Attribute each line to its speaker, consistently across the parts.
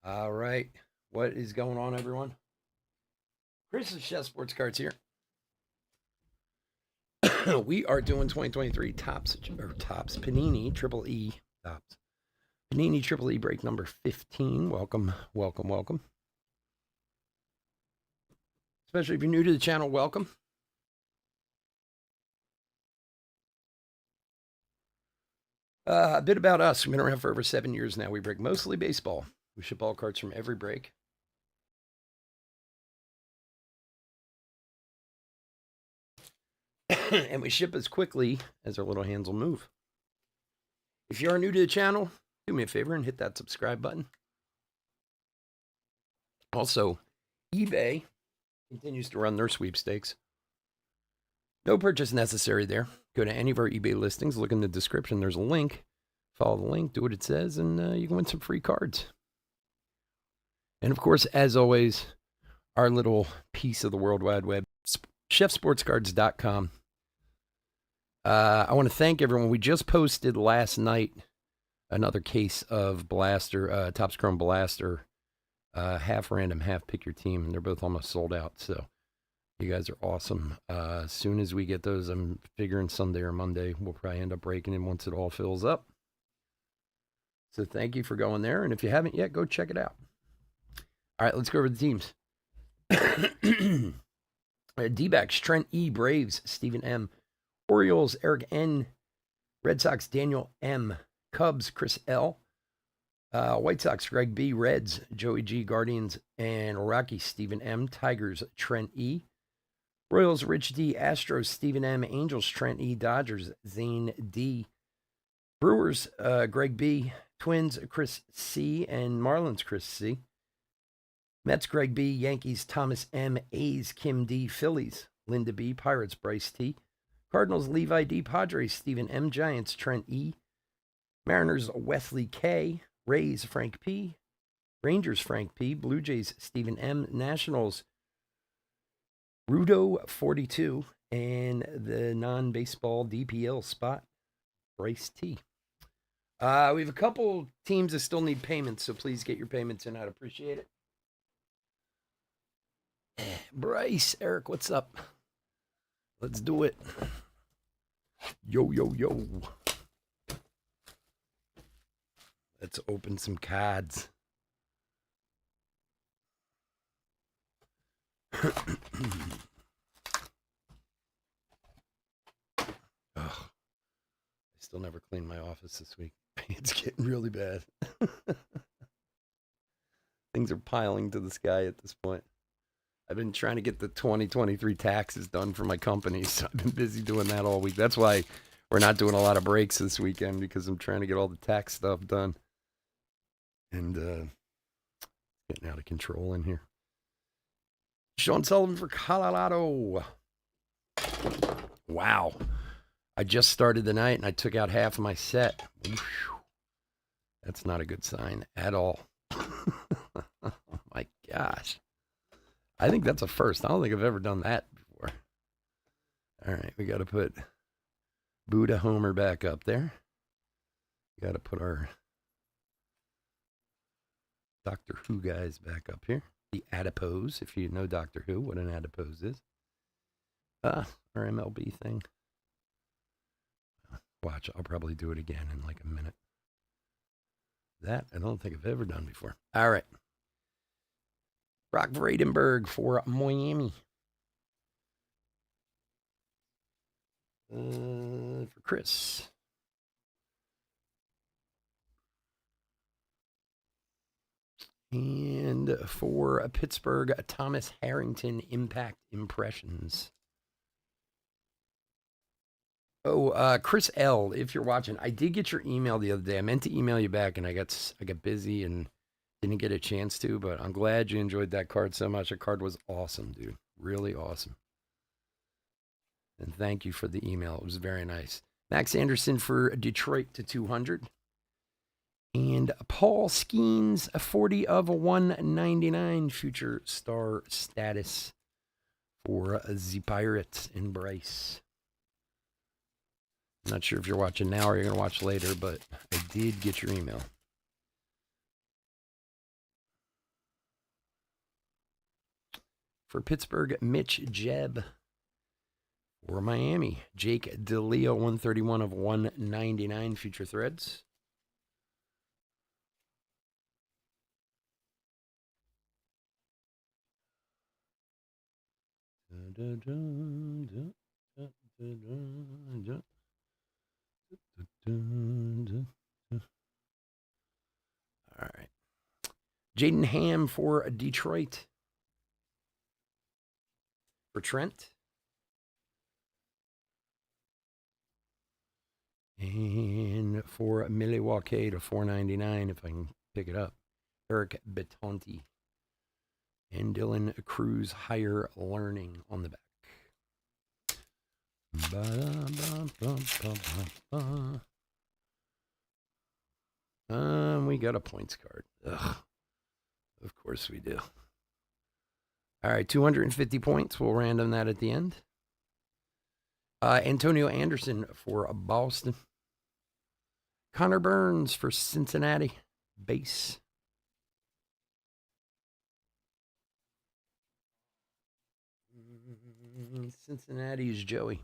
Speaker 1: All right. What is going on, everyone? Chris's Chef Sports Cards here. We are doing 2023 Tops Panini Triple E Tops Panini Triple E break number 15. Welcome, welcome, welcome. Especially if you're new to the channel, welcome. A bit about us. We've been around for over 7 years now. We break mostly baseball. We ship all cards from every break. And we ship as quickly as our little hands will move. If you are new to the channel, do me a favor and hit that subscribe button. Also, eBay continues to run their sweepstakes. No purchase necessary there. Go to any of our eBay listings, look in the description. There's a link. Follow the link, do what it says, and you can win some free cards. And of course, as always, our little piece of the World Wide Web, chefsportscards.com. I want to thank everyone. We just posted last night another case of Blaster, Topps Chrome Blaster, half random, half pick your team, and they're both almost sold out. So you guys are awesome. As soon as we get those, I'm figuring Sunday or Monday, we'll probably end up breaking in once it all fills up. So thank you for going there. And if you haven't yet, go check it out. All right, let's go over the teams. D-backs, Trent E. Braves, Stephen M. Orioles, Eric N. Red Sox, Daniel M. Cubs, Chris L. White Sox, Greg B. Reds, Joey G. Guardians, and Rocky, Stephen M. Tigers, Trent E. Royals, Rich D. Astros, Stephen M. Angels, Trent E. Dodgers, Zane D. Brewers, Greg B. Twins, Chris C. And Marlins, Chris C. Mets, Greg B. Yankees, Thomas M. A's, Kim D. Phillies, Linda B. Pirates, Bryce T. Cardinals, Levi D. Padres, Stephen M. Giants, Trent E. Mariners, Wesley K. Rays, Frank P. Rangers, Frank P. Blue Jays, Stephen M. Nationals, Rudo 42. And the non-baseball DPL spot, Bryce T. We have a couple teams that still need payments, so please get your payments in. I'd appreciate it. Bryce, Eric, what's up? Let's do it. Yo, yo, yo. Let's open some cards. Ugh. I still never cleaned my office this week. It's getting really bad. Things are piling to the sky at this point. I've been trying to get the 2023 taxes done for my company, so I've been busy doing that all week. That's why we're not doing a lot of breaks this weekend, because I'm trying to get all the tax stuff done. And getting out of control in here. Sean Sullivan for Colorado. Wow. I just started the night and I took out half of my set. That's not a good sign at all. Oh my gosh. I think that's a first. I don't think I've ever done that before. All right, we got to put Buddha Homer back up there. We got to put our Doctor Who guys back up here. The adipose, if you know Doctor Who, what an adipose is. Our MLB thing. Watch, I'll probably do it again in like a minute. That I don't think I've ever done before. All right. Brock Vradenberg for Miami. For Chris. And for Pittsburgh, Thomas Harrington, Impact Impressions. Oh, Chris L., if you're watching, I did get your email the other day. I meant to email you back, and I got busy and didn't get a chance to, but I'm glad you enjoyed that card so much. That card was awesome, dude. Really awesome. And thank you for the email. It was very nice. Max Anderson for Detroit to 200. And Paul Skeens, a 40 of 199 future star status for the Pirates in Bryce. I'm not sure if you're watching now or you're going to watch later, but I did get your email. For Pittsburgh, Mitch Jebb. For Miami, Jake DeLeo, 131 of 199 Future Threads. All right. Jaden Ham for Detroit. For Trent. And for Milwaukee to 499, if I can pick it up, Eric Betonti. And Dylan Cruz, Higher Learning on the back. We got a points card. Ugh. Of course we do. All right, 250 points. We'll random that at the end. Antonio Anderson for Boston. Connor Burns for Cincinnati. Base. Cincinnati's Joey.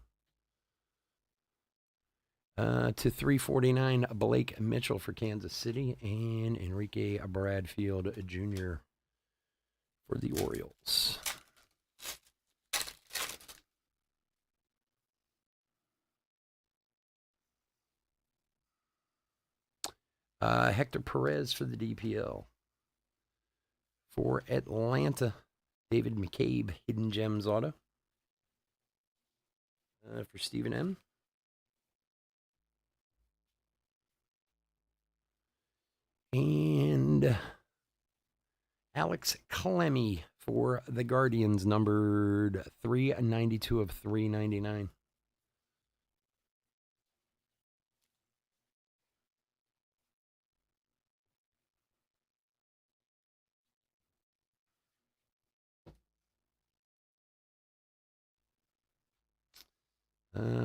Speaker 1: To 349, Blake Mitchell for Kansas City, and Enrique Bradfield Jr. for the Orioles. Hector Perez for the DPL. For Atlanta, David McCabe, Hidden Gems Auto. For Stephen M. And Alex Clemmy for the Guardians, numbered 392 of 399.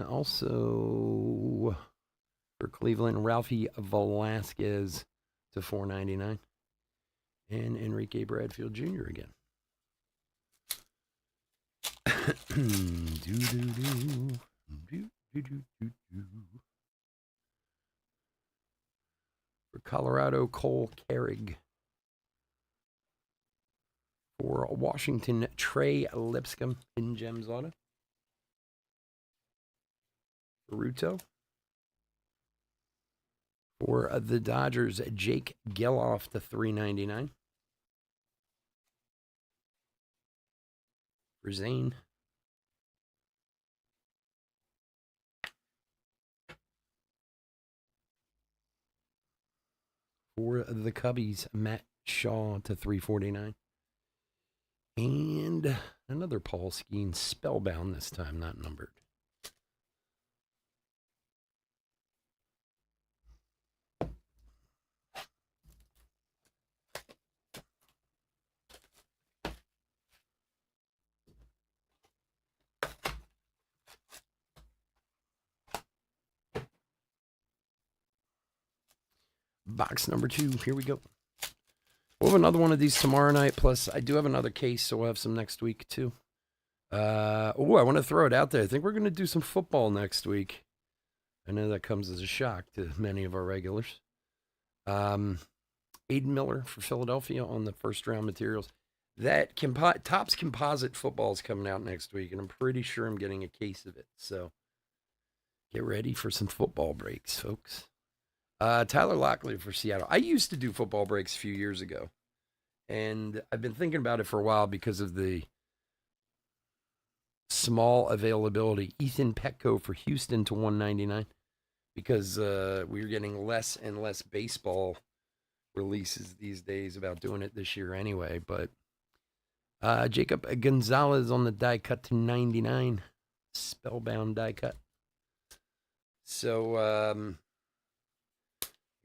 Speaker 1: Also for Cleveland, Ralphie Velasquez to 499. And Enrique Bradfield Jr. again. For Colorado, Cole Carrig. For Washington, Trey Lipscomb, in Gems Auto. For Ruto. For the Dodgers, Jake Geloff to 399. For Zane. For the Cubbies, Matt Shaw to 349. And another Paul Skeen, Spellbound this time, not numbered. Box number 2. Here we go. We'll have another one of these tomorrow night. Plus, I do have another case, so we'll have some next week, too. I want to throw it out there. I think we're going to do some football next week. I know that comes as a shock to many of our regulars. Aiden Miller for Philadelphia on the first round materials. That Topps Composite football is coming out next week, and I'm pretty sure I'm getting a case of it. So get ready for some football breaks, folks. Tyler Locklear for Seattle. I used to do football breaks a few years ago, and I've been thinking about it for a while because of the small availability. Ethan Petco for Houston to 199, because we're getting less and less baseball releases these days about doing it this year anyway. But Jacob Gonzalez on the die cut to 99, Spellbound die cut. So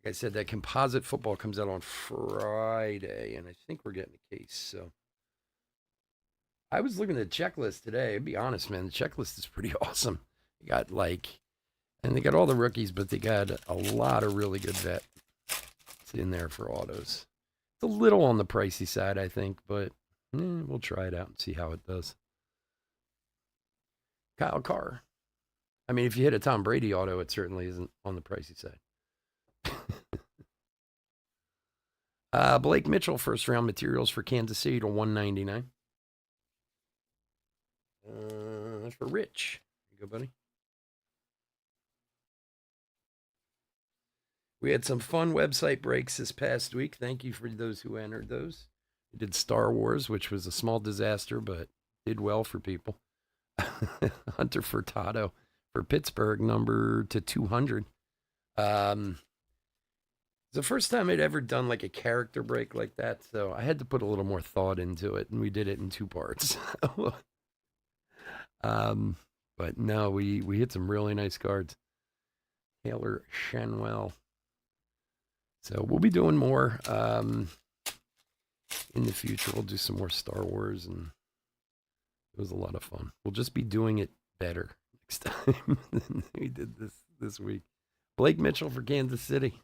Speaker 1: like I said, that composite football comes out on Friday, and I think we're getting a case. So I was looking at the checklist today. I'll be honest, man, the checklist is pretty awesome. They got and they got all the rookies, but they got a lot of really good vets in there for autos. It's a little on the pricey side, I think, but We'll try it out and see how it does. Kyle Carr. I mean, if you hit a Tom Brady auto, it certainly isn't on the pricey side. Blake Mitchell, first round materials for Kansas City to $199. For Rich. There you go, buddy. We had some fun website breaks this past week. Thank you for those who entered those. We did Star Wars, which was a small disaster, but did well for people. Hunter Furtado for Pittsburgh, number to 200. It's the first time I'd ever done like a character break like that, so I had to put a little more thought into it, and we did it in 2 parts. But no, we hit some really nice cards. Taylor Shanwell. So we'll be doing more in the future. We'll do some more Star Wars, and it was a lot of fun. We'll just be doing it better next time than we did this week. Blake Mitchell for Kansas City.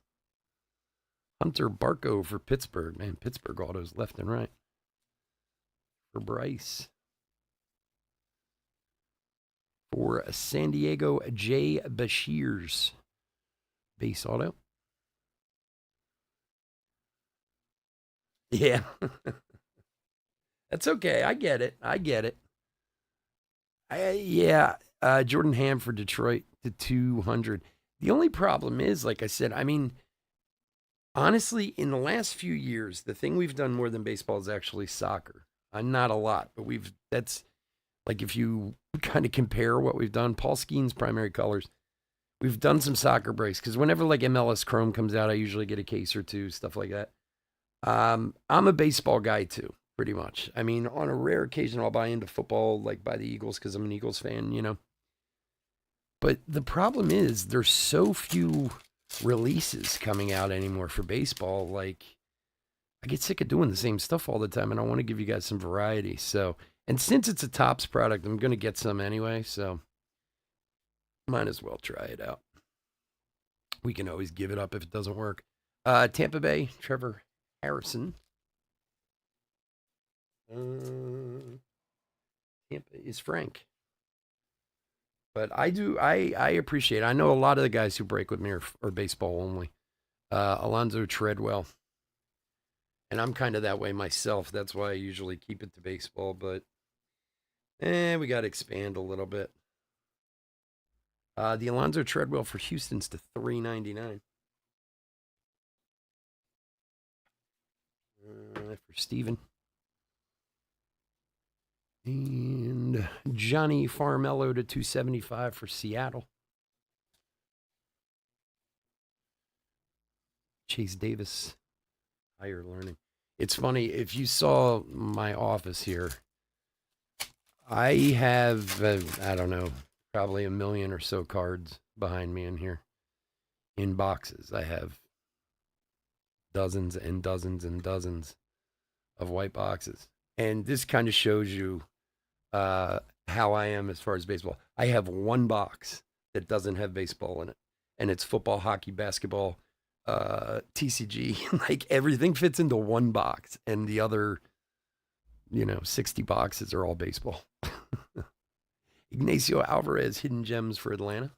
Speaker 1: Hunter Barco for Pittsburgh. Man, Pittsburgh autos left and right. For Bryce. For San Diego, Jay Bashirs. Base auto. Yeah. That's okay. I get it. Jordan Ham for Detroit to 200. The only problem is, like I said, I mean, honestly, in the last few years, the thing we've done more than baseball is actually soccer. Not a lot, but that's like if you kind of compare what we've done, Paul Skeen's primary colors, we've done some soccer breaks because whenever like MLS Chrome comes out, I usually get a case or two, stuff like that. I'm a baseball guy too, pretty much. I mean, on a rare occasion, I'll buy into football, like buy the Eagles because I'm an Eagles fan, you know. But the problem is there's so few releases coming out anymore for baseball. Like, I get sick of doing the same stuff all the time, and I want to give you guys some variety. So, and since it's a Topps product, I'm going to get some anyway, so might as well try it out. We can always give it up if it doesn't work. Tampa Bay, Trevor Harrison. Tampa is Frank. But I appreciate it. I know a lot of the guys who break with me are baseball only. Alonzo Treadwell. And I'm kind of that way myself. That's why I usually keep it to baseball. But we got to expand a little bit. The Alonzo Treadwell for Houston's to $399. For Steven. And Johnny Farmello to $275 for Seattle. Chase Davis, higher learning. It's funny, if you saw my office here, I have, I don't know, probably 1 million or so cards behind me in here in boxes. I have dozens and dozens and dozens of white boxes. And this kind of shows you how I am as far as baseball. I have one box that doesn't have baseball in it, and it's football, hockey, basketball, TCG. Like everything fits into one box, and the other, 60 boxes are all baseball. Ignacio Alvarez, hidden gems for Atlanta.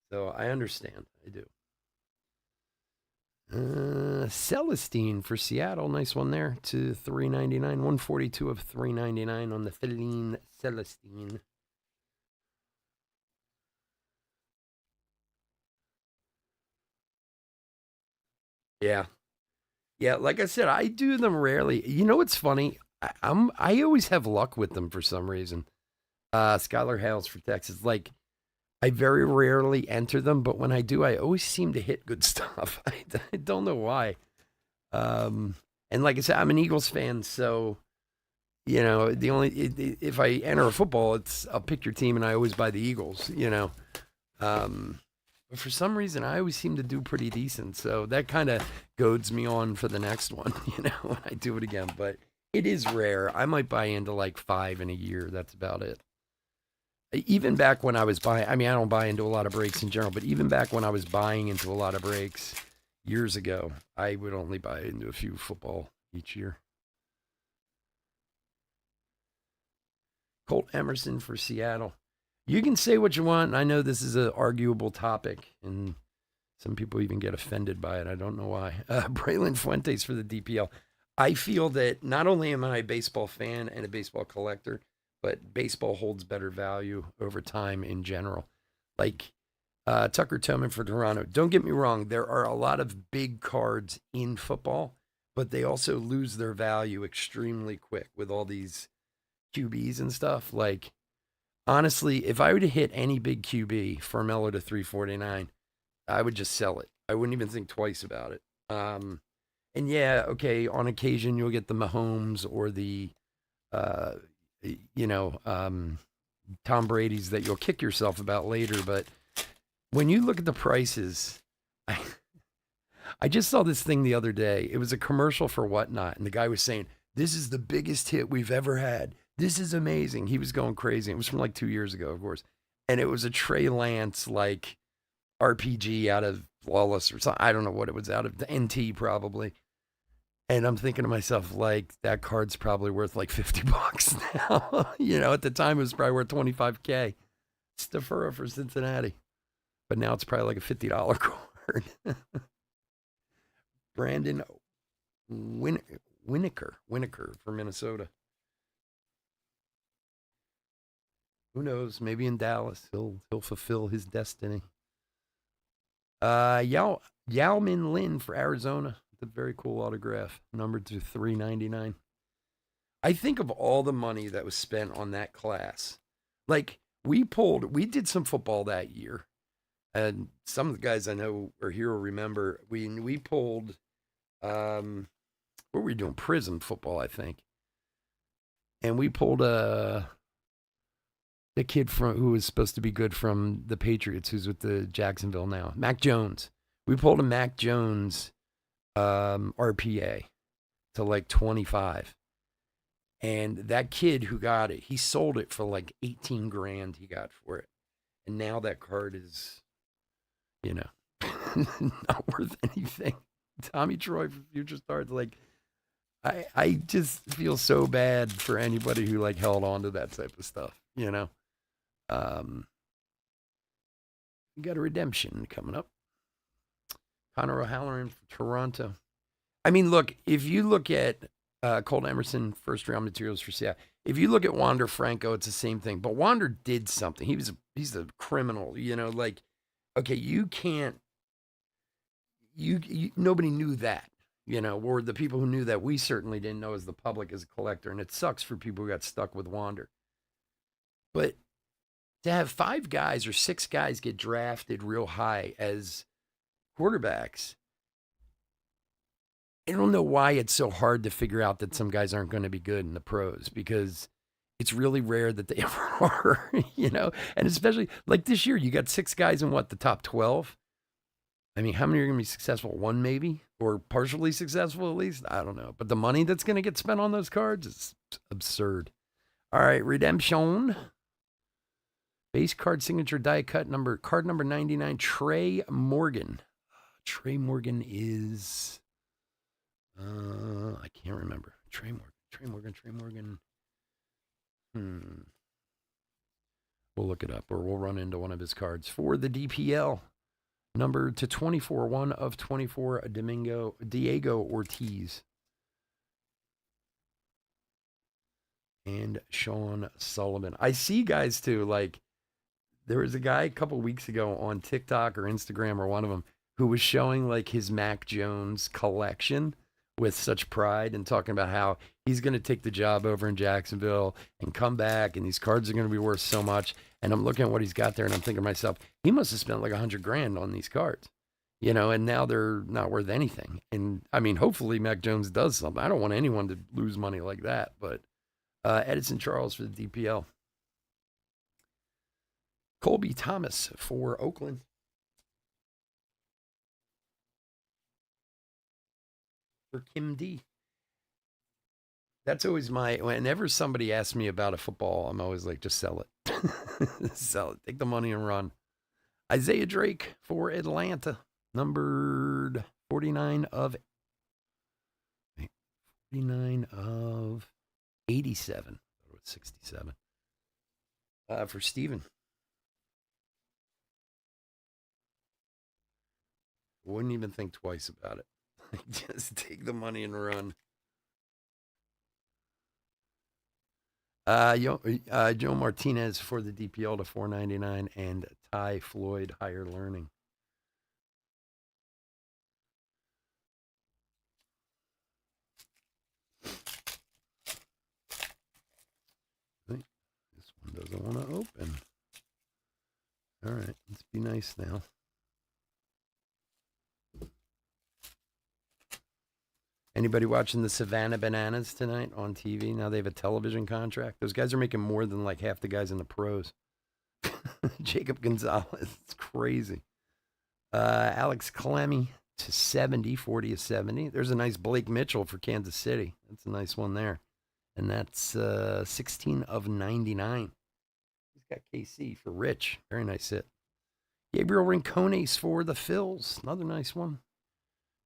Speaker 1: So I understand. I do. Celestine for Seattle. Nice one there to $399. 142 of $399 on the Feline Celestine. Yeah. Yeah, like I said, I do them rarely. You know what's funny? I always have luck with them for some reason. Skylar Hales for Texas. Like, I very rarely enter them, but when I do, I always seem to hit good stuff. I don't know why. And like I said, I'm an Eagles fan, so if I enter a football, I'll pick your team, and I always buy the Eagles. But for some reason, I always seem to do pretty decent, so that kind of goads me on for the next one. When I do it again. But it is rare. I might buy into like 5 in a year. That's about it. Even back when I was buying, I don't buy into a lot of breaks in general, but even back when I was buying into a lot of breaks, years ago, I would only buy into a few football each year. Colt Emerson for Seattle. You can say what you want. And I know this is an arguable topic, and some people even get offended by it. I don't know why. Braylon Fuentes for the DPL. I feel that not only am I a baseball fan and a baseball collector, but baseball holds better value over time in general. Like Tucker Toman for Toronto. Don't get me wrong. There are a lot of big cards in football, but they also lose their value extremely quick with all these QBs and stuff. Like, honestly, if I were to hit any big QB for Mello to 349, I would just sell it. I wouldn't even think twice about it. And yeah, okay, on occasion you'll get the Mahomes or the, uh, Tom Brady's that you'll kick yourself about later. But when you look at the prices, I just saw this thing the other day. It was a commercial for Whatnot, and the guy was saying, "This is the biggest hit we've ever had. This is amazing." He was going crazy. It was from like 2 years ago, of course. And it was a Trey Lance, like, RPG out of Flawless or something. I don't know what it was, out of the NT probably. And I'm thinking to myself, like, that card's probably worth like $50 now. At the time it was probably worth $25K. Stafura for Cincinnati. But now it's probably like a $50 card. Brandon Winokur for Minnesota. Who knows? Maybe in Dallas he'll fulfill his destiny. Yao Min Lin for Arizona. A very cool autograph, numbered to 399. I think of all the money that was spent on that class. Like, we did some football that year, and some of the guys I know are here will remember. We pulled, what were we doing? Prism football, I think. And we pulled the kid who was supposed to be good from the Patriots, who's with the Jacksonville now, Mac Jones. We pulled a Mac Jones RPA to like 25. And that kid who got it, he sold it for like 18 grand he got for it. And now that card is, not worth anything. Tommy Troy for Future Stars, like, I just feel so bad for anybody who like held on to that type of stuff, We got a redemption coming up. Connor O'Halloran from Toronto. I mean, look, if you look at Colt Emerson, first round materials for Seattle, if you look at Wander Franco, it's the same thing. But Wander did something. He's a criminal, like, okay, you can't, nobody knew that, or the people who knew that we certainly didn't know as the public, as a collector. And it sucks for people who got stuck with Wander. But to have 5 guys or 6 guys get drafted real high as quarterbacks, I don't know why it's so hard to figure out that some guys aren't going to be good in the pros, because it's really rare that they ever are, and especially like this year, you got 6 guys in the top 12. I mean, how many are going to be successful? 1 maybe, or partially successful at least. I don't know. But the money that's going to get spent on those cards is absurd. All right, redemption. Base card signature die cut card number 99, Trey Morgan. Trey Morgan is, I can't remember. Trey Morgan. We'll look it up, or we'll run into one of his cards for the DPL. Number to 24, 1 of 24, Diego Ortiz. And Sean Sullivan. I see guys too, like, there was a guy a couple weeks ago on TikTok or Instagram or one of them who was showing like his Mac Jones collection with such pride and talking about how he's going to take the job over in Jacksonville and come back, and these cards are going to be worth so much. And I'm looking at what he's got there, and I'm thinking to myself, he must have spent like $100 grand on these cards, and now they're not worth anything. And I mean, hopefully Mac Jones does something. I don't want anyone to lose money like that, but Edison Charles for the DPL. Colby Thomas for Oakland. For Kim D. That's always whenever somebody asks me about a football, I'm always like, just sell it. Sell it. Take the money and run. Isaiah Drake for Atlanta. Numbered 49 of 49 of 87. It was 67. For Steven. Wouldn't even think twice about it. Just take the money and run. Joe Martinez for the DPL to 499 and Ty Floyd higher learning. This one doesn't want to open. All right, let's be nice now. Anybody watching the Savannah Bananas tonight on TV? Now they have a television contract. Those guys are making more than like half the guys in the pros. Jacob Gonzalez, it's crazy. Alex Clemmy to 70, 40 of 70. There's a nice Blake Mitchell for Kansas City. That's a nice one there. And that's 16 of 99. He's got KC for Rich. Very nice hit. Gabriel Rincones for the Phils. Another nice one.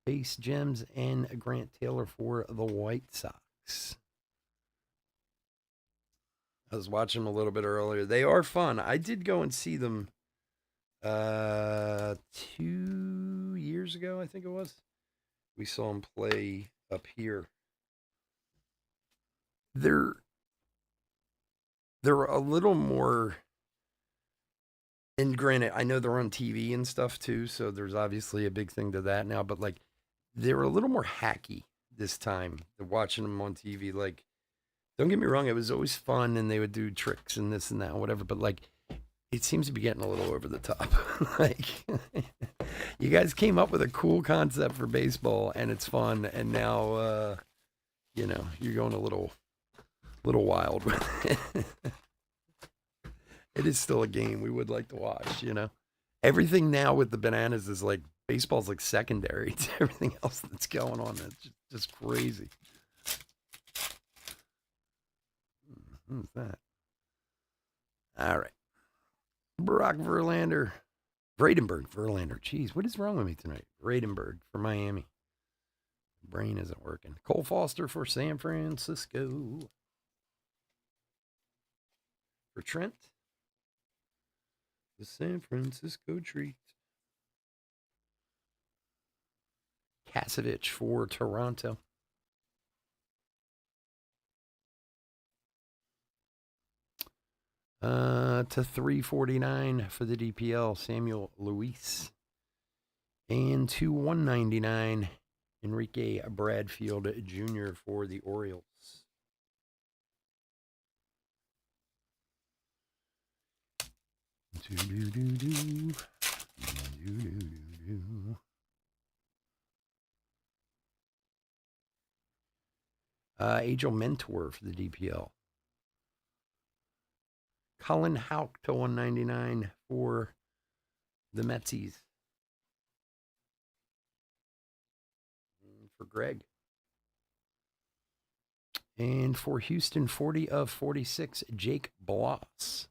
Speaker 1: Base Gems and Grant Taylor for the White Sox. I was watching them a little bit earlier. They are fun. I did go and see them 2 years ago, I think it was. We saw them play up here. They're a little more, and granted, I know they're on TV and stuff too, so there's obviously a big thing to that now, but like they were a little more hacky this time. Watching them on TV, like, don't get me wrong, it was always fun, and they would do tricks and this and that and whatever. But like, it seems to be getting a little over the top. Like, you guys came up with a cool concept for baseball, and it's fun, and now, you're going a little wild with it. It is still a game we would like to watch. Everything now with the Bananas is like, baseball's like secondary to everything else that's going on. That's just crazy. Who's that? All right. Brock Verlander. Verlander. Jeez, what is wrong with me tonight? Vredenberg for Miami. Brain isn't working. Cole Foster for San Francisco. For Trent. The San Francisco Treat. Kasevich for Toronto. To 349 for the DPL, Samuel Luis. And to 199, Enrique Bradfield Jr. for the Orioles. Angel Mentor for the DPL. Colin Houck to 199 for the Metsies. For Greg. And for Houston, 40 of 46, Jake Bloss.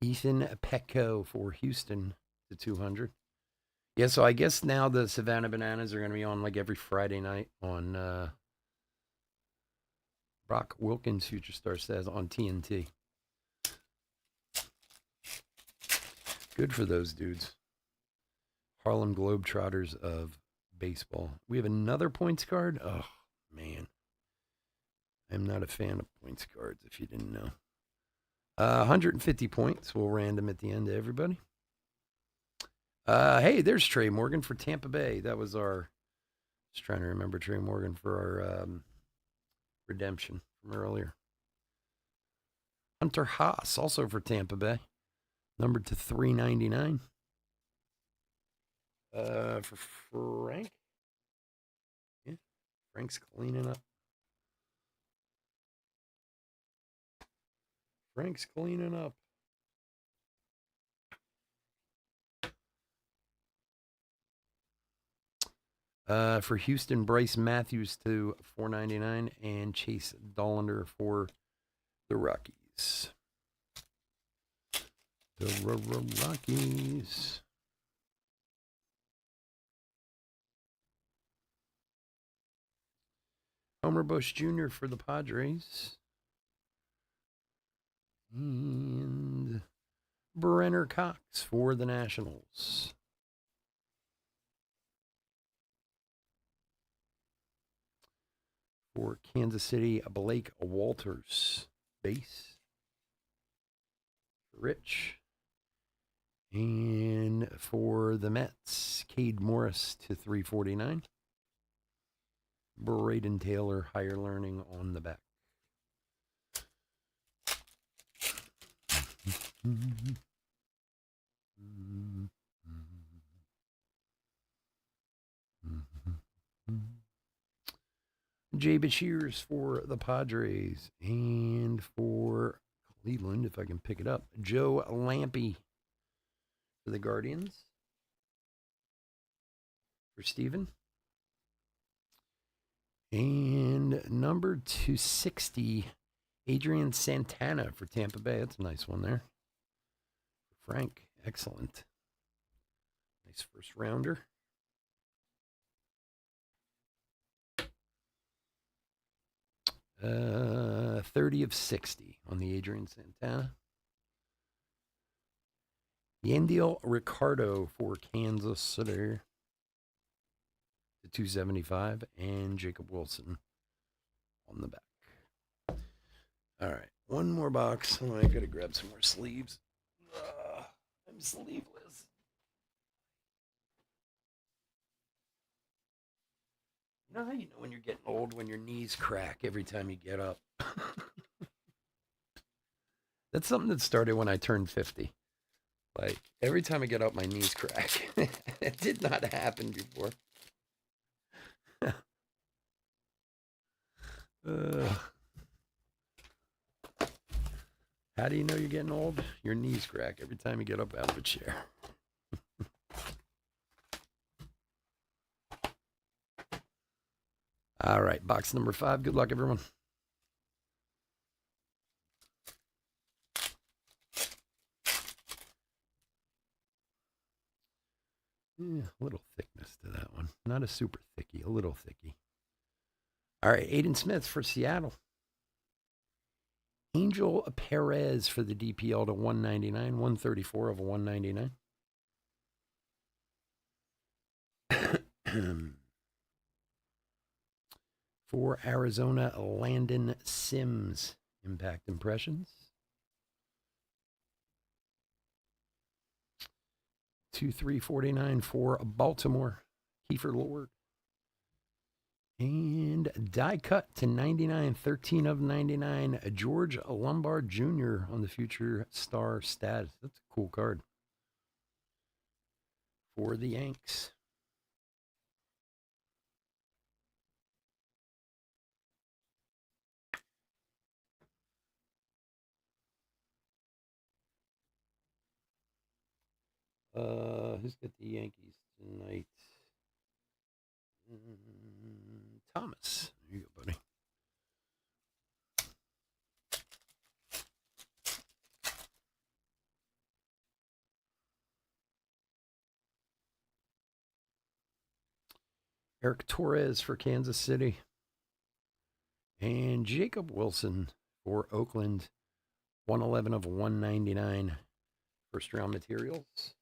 Speaker 1: Ethan Petco for Houston to 200. Yeah, so I guess now the Savannah Bananas are going to be on like every Friday night on Brock Wilkins, Future Star says, on TNT. Good for those dudes. Harlem Globetrotters of baseball. We have another points card. Oh, man. I'm not a fan of points cards, if you didn't know. 150 points. We'll random at the end to everybody. Hey, there's Trey Morgan for Tampa Bay. That was our, just trying to remember Trey Morgan for our redemption from earlier. Hunter Haas, also for Tampa Bay. Numbered to 399. For Frank. Yeah, Frank's cleaning up. Frank's cleaning up. For Houston, Bryce Matthews to 499 and Chase Dollander for the Rockies. The Rockies. Homer Bush Jr. for the Padres. And Brenner Cox for the Nationals. For Kansas City, Blake Walters, base. Rich. And for the Mets, Cade Morris to 349. Braden Taylor, higher learning on the back. Jay Bashirs for the Padres, and for Cleveland, if I can pick it up, Joe Lampy for the Guardians. For Steven. And number 260, Adrian Santana for Tampa Bay. That's a nice one there. Frank, excellent. Nice first rounder. Uh, 30 of 60 on the Adrian Santana. Yandiel Ricardo for Kansas City to 275, and Jacob Wilson on the back. All right, one more box. Oh, I gotta grab some more sleeves. I'm sleeveless. You know how you know when you're getting old when your knees crack every time you get up? That's something that started when I turned 50. Like, every time I get up, my knees crack. It did not happen before. How do you know you're getting old? Your knees crack every time you get up out of a chair. All right, box number 5. Good luck, everyone. A little thickness to that one. Not a super thicky, a little thicky. All right, Aiden Smith for Seattle. Angel Perez for the DPL to 199, 134 of 199. For Arizona, Landon Sims, Impact Impressions. 2349 for Baltimore, Kiefer Lord. And die cut to 99, 13 of 99, George Lombard Jr. on the future star status. That's a cool card for the Yanks. Who's got the Yankees tonight? Thomas. There you go, buddy. Eric Torres for Kansas City. And Jacob Wilson for Oakland. 111 of 199 first round materials.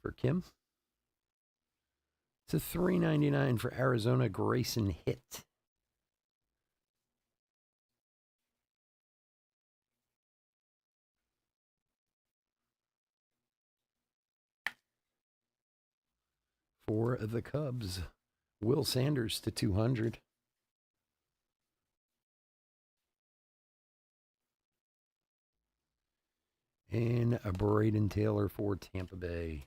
Speaker 1: For Kim. To 399 for Arizona, Grayson Hitt. For the Cubs, Will Sanders to 200. And a Braden Taylor for Tampa Bay.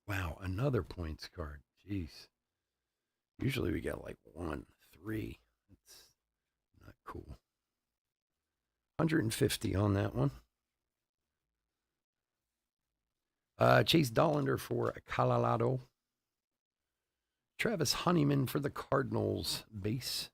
Speaker 1: Wow, another points card. Jeez. Usually we get like 1, 3. cool. 150 on that one. Chase Dollander for Colorado. Travis Honeyman for the Cardinals base.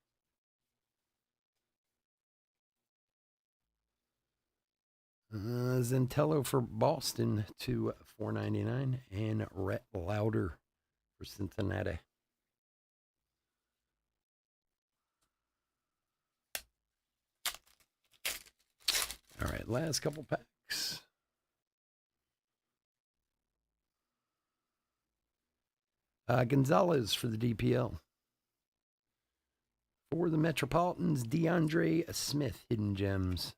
Speaker 1: Zentello for Boston to 499, and Rhett Lauder for Cincinnati. All right, last couple packs. Gonzalez for the DPL. For the Metropolitans, DeAndre Smith, Hidden Gems.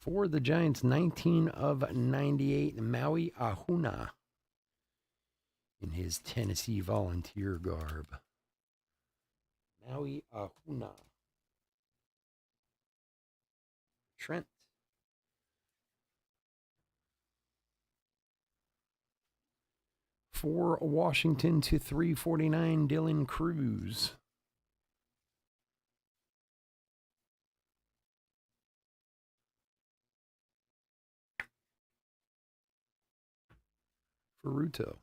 Speaker 1: For the Giants, 19 of 98, Maui Ahuna in his Tennessee Volunteer garb. Maui Ahuna. Trent. For Washington to 349, Dylan Cruz. Ferruto.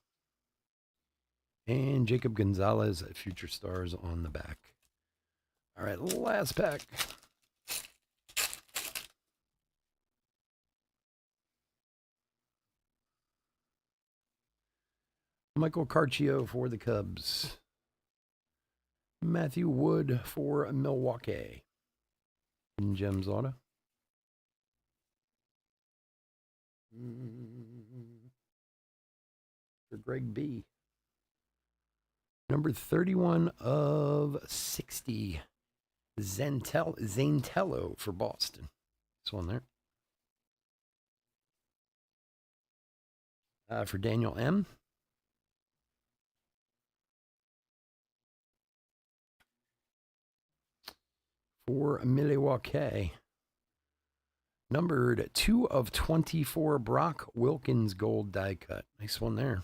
Speaker 1: And Jacob Gonzalez at Future Stars on the back. All right, last pack. Michael Carcio for the Cubs. Matthew Wood for Milwaukee. In Gems Auto. For Greg B. Number 31 of 60. Zantello for Boston. This one there. For Daniel M. For Milwaukee. Numbered 2 of 24, Brock Wilkins gold die cut. Nice one there.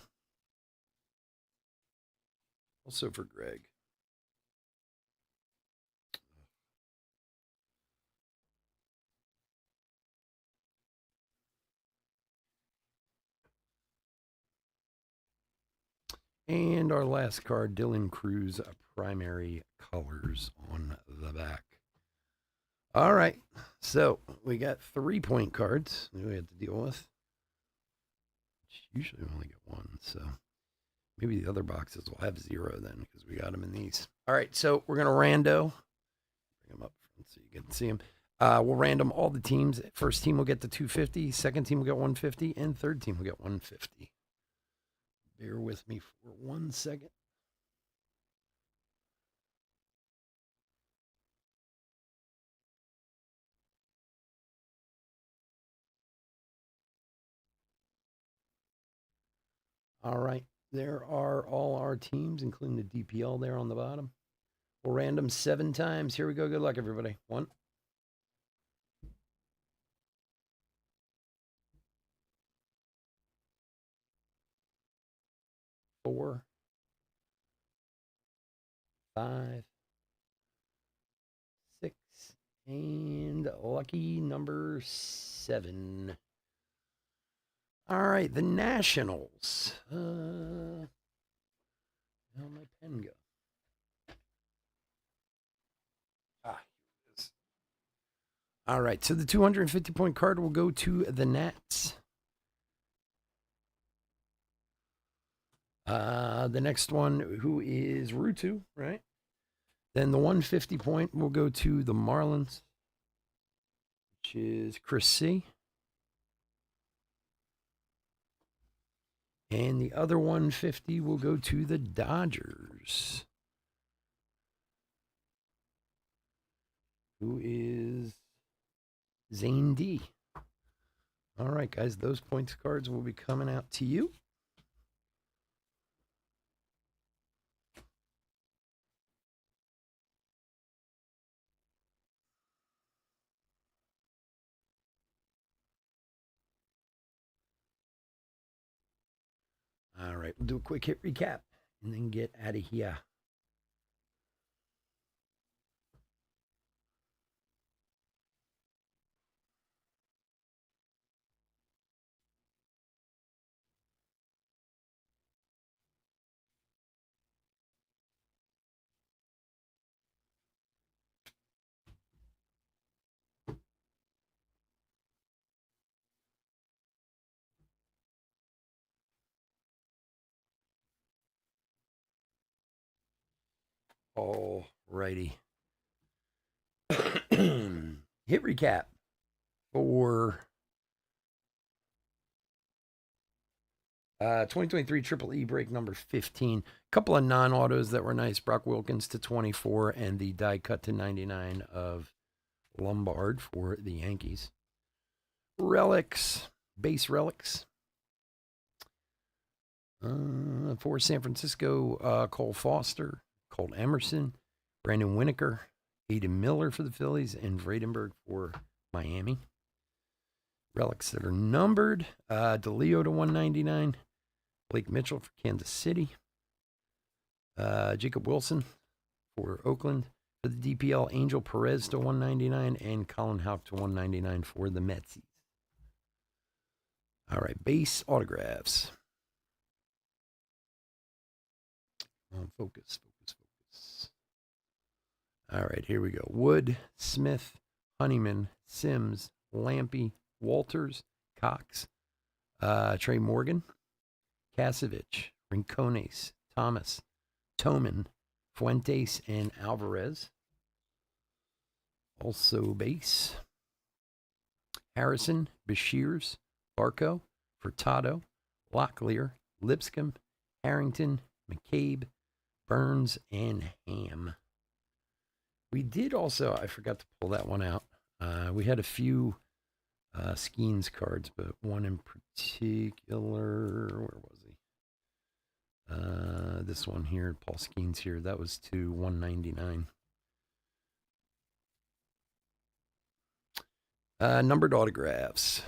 Speaker 1: Also for Greg. And our last card, Dylan Cruz, primary colors on the back. All right, so we got 3-point cards we have to deal with. Usually we only get one, so maybe the other boxes will have 0 then because we got them in these. All right, so we're going to rando. Bring them up so you can see them. We'll random all the teams. First team will get the 250, second team will get 150, and third team will get 150. Bear with me for 1 second. All right, there are all our teams, including the DPL there on the bottom. We'll random 7 times. Here we go. Good luck, everybody. 1. 4. 5. 6. And lucky number 7. All right, the Nationals. Where'd my pen go? Here it is. All right, so the 250-point card will go to the Nats. The next one, who is Rutu, right? Then the 150-point will go to the Marlins, which is Chris C. And the other 150 will go to the Dodgers, who is Zane D. All right, guys, those points cards will be coming out to you. All right, we'll do a quick hit recap and then get out of here. All righty. Hit recap for 2023 Triple E break number 15. A couple of non-autos that were nice. Brock Wilkins to 24 and the die cut to 99 of Lombard for the Yankees. Relics, base relics. For San Francisco, Cole Foster, Colt Emerson, Brandon Winokur, Aiden Miller for the Phillies, and Vredenberg for Miami. Relics that are numbered. DeLeo to 199. Blake Mitchell for Kansas City. Jacob Wilson for Oakland. For the DPL, Angel Perez to 199 and Colin Houck to 199 for the Metsies. All right, base autographs. Focus. All right, here we go. Wood, Smith, Honeyman, Sims, Lampy, Walters, Cox, Trey Morgan, Kasevich, Rincones, Thomas, Toman, Fuentes, and Alvarez. Also base. Harrison, Bashirs, Barco, Furtado, Locklear, Lipscomb, Harrington, McCabe, Burns, and Ham. We did also, I forgot to pull that one out. We had a few Skeens cards, but one in particular, where was he? This one here, Paul Skeens here, that was to 199. Numbered autographs.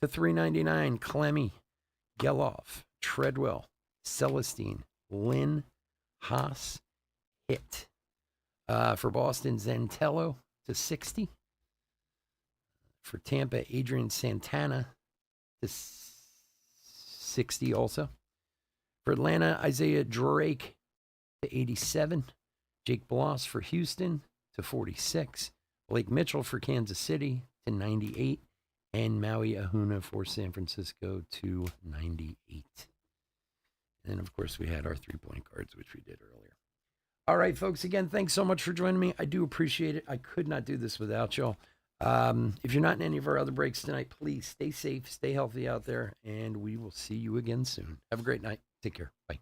Speaker 1: To 399, Clemmy, Geloff, Treadwell, Celestine, Lynn, Haas, Hit. For Boston, Zantello to 60. For Tampa, Adrian Santana to 60 also. For Atlanta, Isaiah Drake to 87. Jake Bloss for Houston to 46. Blake Mitchell for Kansas City to 98. And Maui Ahuna for San Francisco to 98. And then, of course, we had our 3-point cards, which we did earlier. All right, folks, again, thanks so much for joining me. I do appreciate it. I could not do this without y'all. If you're not in any of our other breaks tonight, please stay safe, stay healthy out there, and we will see you again soon. Have a great night. Take care. Bye.